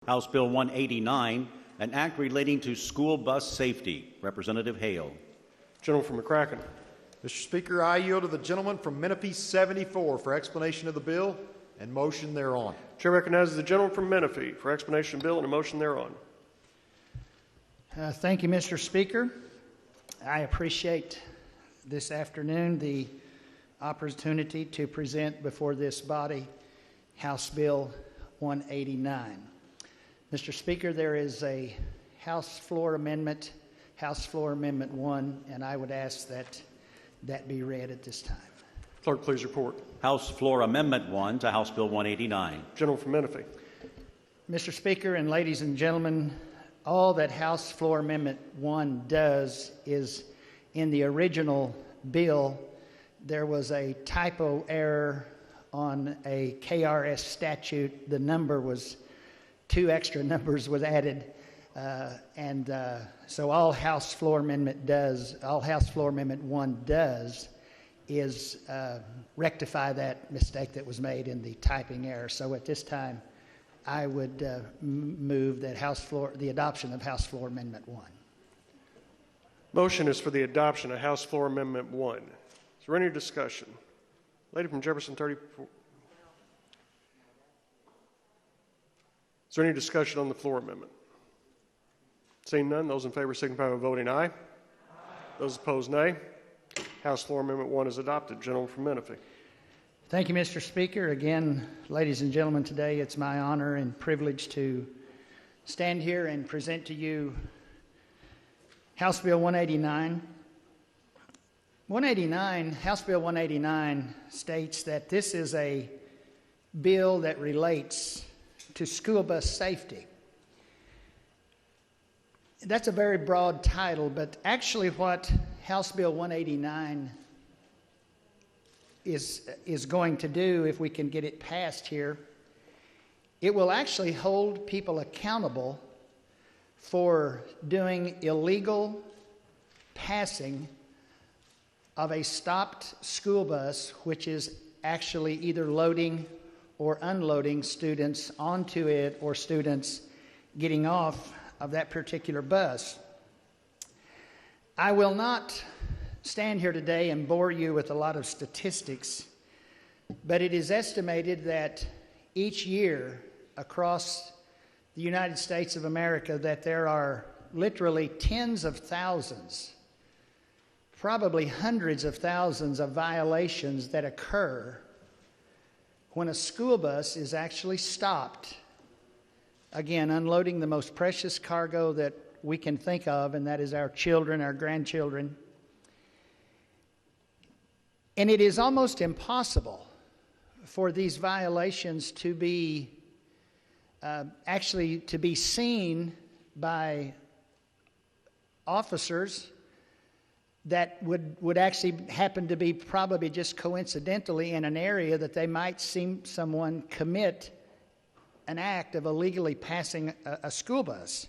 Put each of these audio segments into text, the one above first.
House Bill 189, an act relating to school bus safety. Representative Hale. Gentleman from McCracken. Mr. Speaker, I yield to the gentleman from Menifee 74 for explanation of the bill and motion thereon. Chair recognizes the gentleman from Menifee for explanation of the bill and a motion thereon. Thank you, Mr. Speaker. I appreciate this afternoon the opportunity to present before this body House Bill 189. Mr. Speaker, there is a House Floor Amendment, House Floor Amendment 1, and I would ask that that be read at this time. Clerk, please report. House Floor Amendment 1 to House Bill 189. Gentleman from Menifee. Mr. Speaker and ladies and gentlemen, all that House Floor Amendment 1 does is, in the original bill, there was a typo error on a KRS statute. The number was, 2 extra numbers was added, so all House Floor Amendment 1 does is rectify that mistake that was made in the typing error. So at this time, I would move that the adoption of House Floor Amendment 1. Motion is for the adoption of House Floor Amendment 1. Is there any discussion? Lady from Jefferson 34. Is there any discussion on the floor amendment? Seeing none, those in favor signify by voting aye. Aye. Those opposed, nay. House Floor Amendment 1 is adopted. Gentleman from Menifee. Thank you, Mr. Speaker. Again, ladies and gentlemen, today it's my honor and privilege to stand here and present to you House Bill 189. House Bill 189 states that this is a bill that relates to school bus safety. That's a very broad title, but actually what House Bill 189 is going to do, if we can get it passed here, it will actually hold people accountable for doing illegal passing of a stopped school bus, which is actually either loading or unloading students onto it or students getting off of that particular bus. I will not stand here today and bore you with a lot of statistics, but it is estimated that each year across the United States of America that there are literally tens of thousands, probably hundreds of thousands of violations that occur when a school bus is actually stopped, again, unloading the most precious cargo that we can think of, and that is our children, our grandchildren. And it is almost impossible for these violations to be to be seen by officers that would actually happen to be probably just coincidentally in an area that they might see someone commit an act of illegally passing a school bus.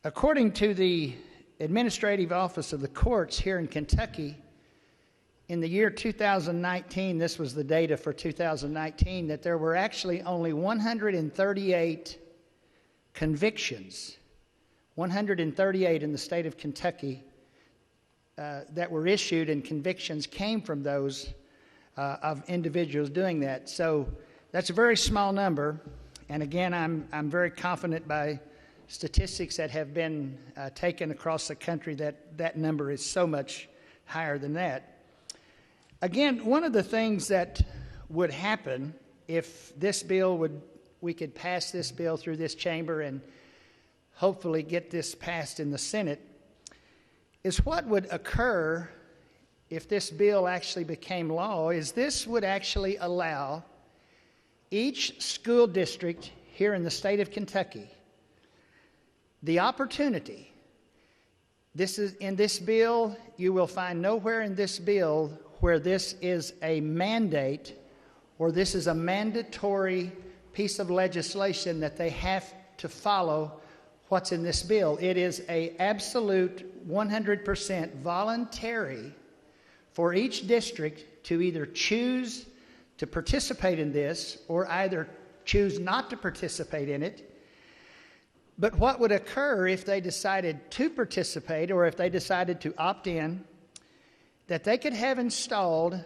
According to the Administrative Office of the Courts here in Kentucky, in the year 2019, this was the data for 2019, that there were actually only 138 convictions, 138 in the state of Kentucky, that were issued, and convictions came from those of individuals doing that. So that's a very small number, and again, I'm very confident by statistics that have been taken across the country that that number is so much higher than that. Again, one of the things that would happen if this bill we could pass this bill through this chamber and hopefully get this passed in the Senate, is what would occur if this bill actually became law is this would actually allow each school district here in the state of Kentucky the opportunity. This is in this bill, you will find nowhere in this bill where this is a mandate or this is a mandatory piece of legislation that they have to follow what's in this bill. It is an absolute 100% voluntary for each district to either choose to participate in this or either choose not to participate in it. But what would occur if they decided to participate or if they decided to opt in, that they could have installed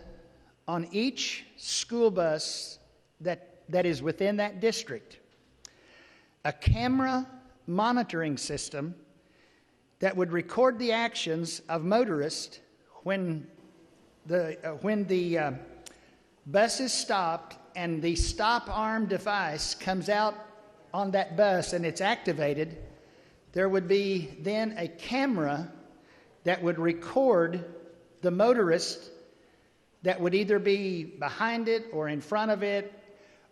on each school bus that is within that district a camera monitoring system that would record the actions of motorists when the bus is stopped and the stop arm device comes out on that bus and it's activated. There would be then a camera that would record the motorist that would either be behind it or in front of it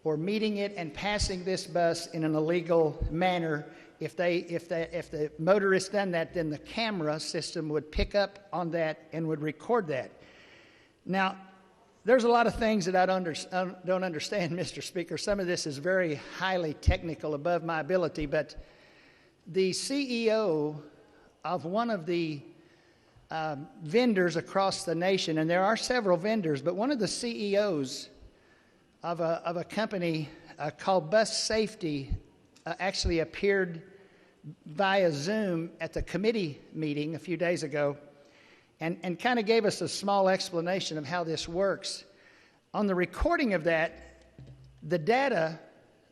or meeting it and passing this bus in an illegal manner. If the motorist done that, then the camera system would pick up on that and would record that. Now, there's a lot of things that I don't understand, Mr. Speaker. Some of this is very highly technical, above my ability, but the CEO of one of the vendors across the nation, and there are several vendors, but one of the CEOs of a company called Bus Safety actually appeared via Zoom at the committee meeting a few days ago and kind of gave us a small explanation of how this works. On the recording of that, the data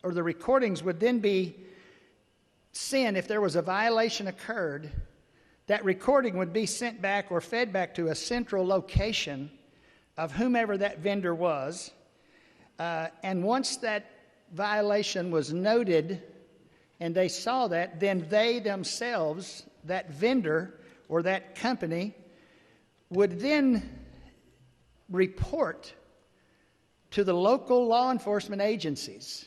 or the recordings would then be sent. If there was a violation occurred, that recording would be sent back or fed back to a central location of whomever that vendor was. And once that violation was noted and they saw that, then they themselves, that vendor or that company, would then report to the local law enforcement agencies,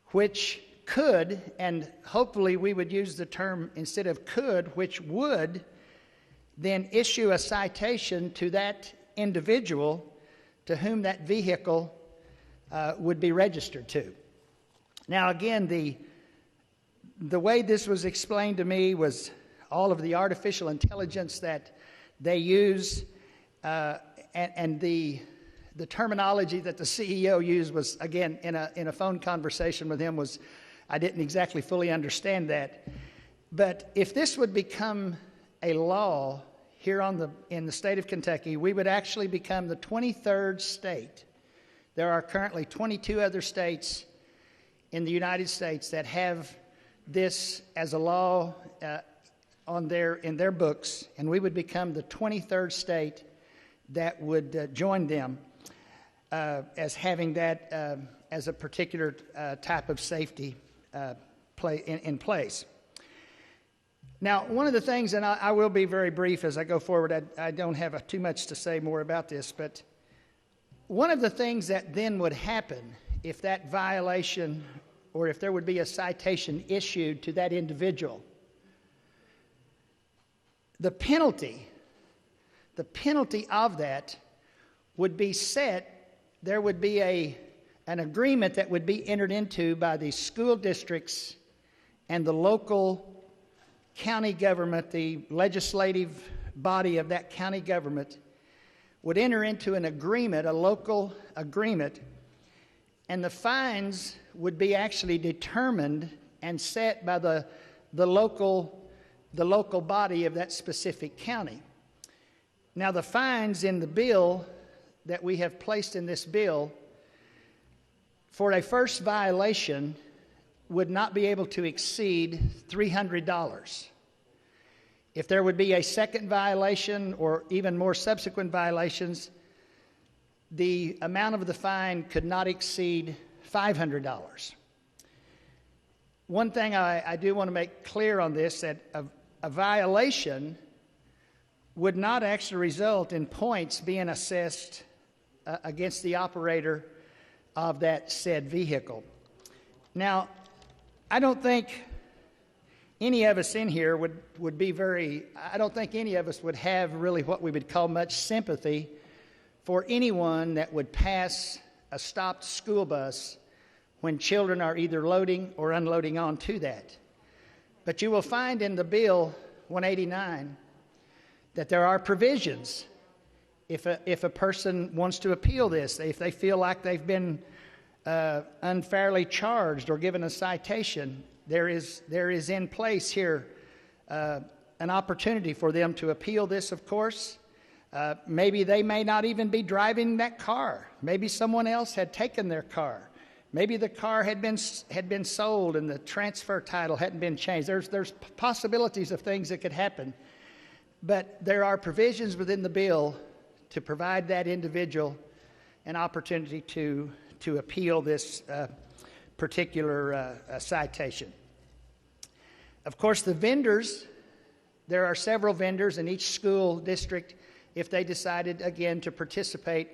which could, and hopefully we would use the term instead of could, which would then issue a citation to that individual to whom that vehicle would be registered to. Now again, the way this was explained to me was all of the artificial intelligence that they use, and the terminology that the CEO used was, again, in a phone conversation with him, was I didn't exactly fully understand that. But if this would become a law here in the state of Kentucky, we would actually become the 23rd state. There are currently 22 other states in the United States that have this as a law in their books, and we would become the 23rd state that would join them as having that as a particular type of safety in place. Now, one of the things, and I will be very brief as I go forward, I don't have too much to say more about this, but one of the things that then would happen if that violation or if there would be a citation issued to that individual, the penalty of that would be set. There would be an agreement that would be entered into by the school districts and the local county government. The legislative body of that county government would enter into an agreement, a local agreement, and the fines would be actually determined and set by the local body of that specific county. Now, the fines in the bill that we have placed in this bill for a first violation would not be able to exceed $300. If there would be a second violation or even more subsequent violations, the amount of the fine could not exceed $500. One thing I do want to make clear on this, that a violation would not actually result in points being assessed against the operator of that said vehicle. Now, I don't think any of us in here would be I don't think any of us would have really what we would call much sympathy for anyone that would pass a stopped school bus when children are either loading or unloading onto that. But you will find in the Bill 189 that there are provisions if a person wants to appeal this, if they feel like they've been unfairly charged or given a citation, there is in place here an opportunity for them to appeal this, of course. Maybe they may not even be driving that car. Maybe someone else had taken their car. Maybe the car had been sold and the transfer title hadn't been changed. There's possibilities of things that could happen. But there are provisions within the bill to provide that individual an opportunity to appeal this particular citation. Of course, the vendors, there are several vendors in each school district. If they decided, again, to participate,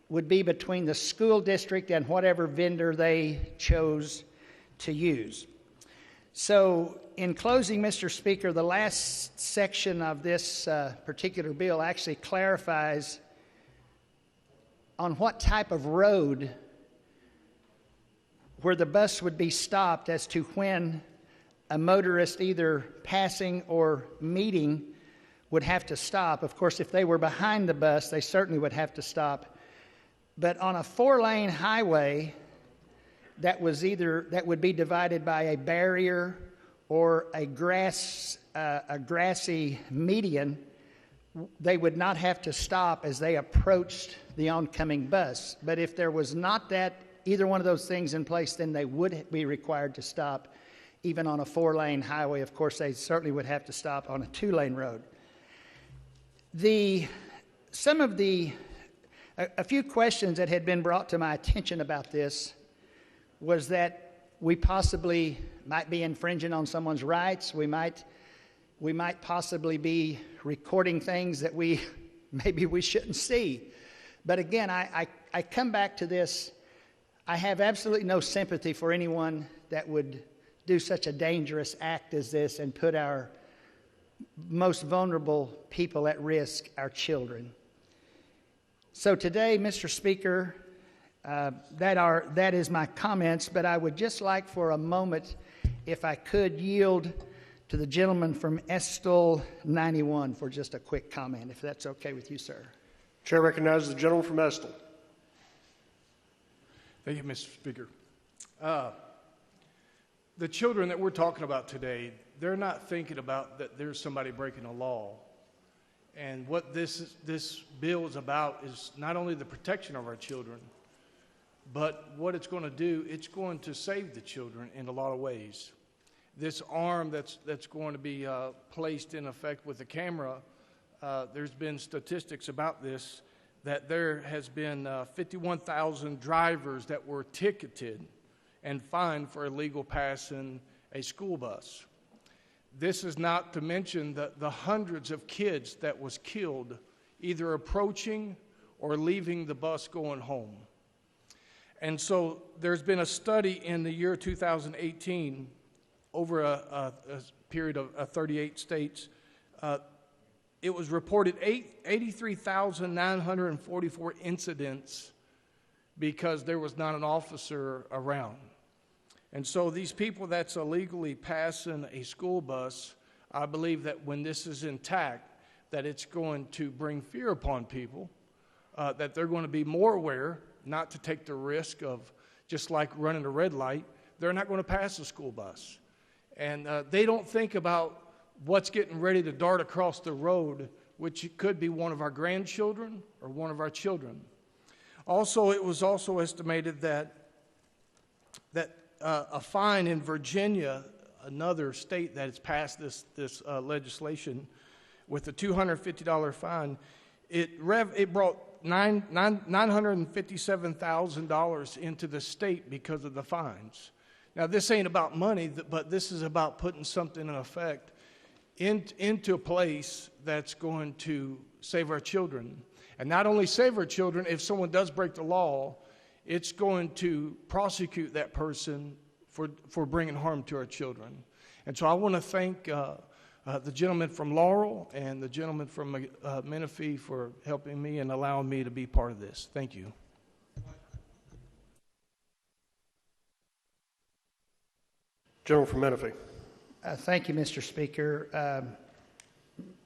would be between the school district and whatever vendor they chose to use. So, in closing, Mr. Speaker, the last section of this particular bill actually clarifies on what type of road where the bus would be stopped as to when a motorist either passing or meeting would have to stop. Of course, if they were behind the bus, they certainly would have to stop. But on a 4-lane highway that would be divided by a barrier or a grassy median, they would not have to stop as they approached the oncoming bus. But if there was not either one of those things in place, then they would be required to stop. Even on a 4-lane highway, of course, they certainly would have to stop on a 2-lane road. A few questions that had been brought to my attention about this was that we possibly might be infringing on someone's rights. We might possibly be recording things that maybe we shouldn't see. But again, I come back to this. I have absolutely no sympathy for anyone that would do such a dangerous act as this and put our most vulnerable people at risk, our children. So today, Mr. Speaker, that is my comments, but I would just like for a moment, if I could, yield to the gentleman from Estill 91 for just a quick comment, if that's okay with you, sir. Chair recognizes the gentleman from Estill. Thank you, Mr. Speaker. The children that we're talking about today, they're not thinking about that there's somebody breaking the law. And what this bill is about is not only the protection of our children, but what it's going to do, it's going to save the children in a lot of ways. This arm that's going to be placed in effect with the camera, there's been statistics about this, that there has been 51,000 drivers that were ticketed and fined for illegal passing a school bus. This is not to mention the hundreds of kids that was killed either approaching or leaving the bus going home. And so there's been a study in the year 2018 over a period of 38 states. It was reported 83,944 incidents because there was not an officer around. And so these people that's illegally passing a school bus, I believe that when this is intact, that it's going to bring fear upon people, that they're going to be more aware not to take the risk of, just like running a red light, they're not going to pass a school bus. And they don't think about what's getting ready to dart across the road, which could be one of our grandchildren or one of our children. Also, it was also estimated that a fine in Virginia, another state that has passed this legislation, with a $250 fine, it brought $957,000 into the state because of the fines. Now, this ain't about money, but this is about putting something in effect into a place that's going to save our children. And not only save our children, if someone does break the law, it's going to prosecute that person for bringing harm to our children. And so I want to thank the gentleman from Laurel and the gentleman from Menifee for helping me and allowing me to be part of this. Thank you. Gentleman from Menifee. Thank you, Mr. Speaker.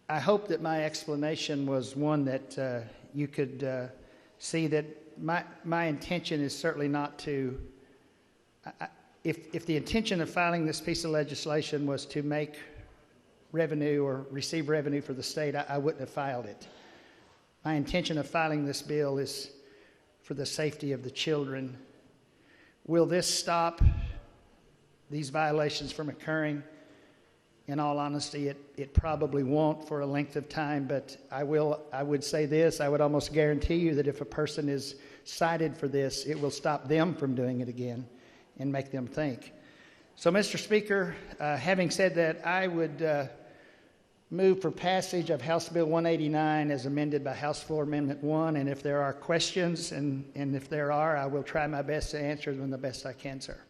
I hope that my explanation was one that you could see that my intention is certainly not to, if the intention of filing this piece of legislation was to make revenue or receive revenue for the state, I wouldn't have filed it. My intention of filing this bill is for the safety of the children. Will this stop these violations from occurring? In all honesty, it probably won't for a length of time, but I would say this, I would almost guarantee you that if a person is cited for this, it will stop them from doing it again and make them think. So, Mr. Speaker, having said that, I would move for passage of House Bill 189 as amended by House Floor Amendment 1, and if there are questions, and if there are, I will try my best to answer them the best I can, sir.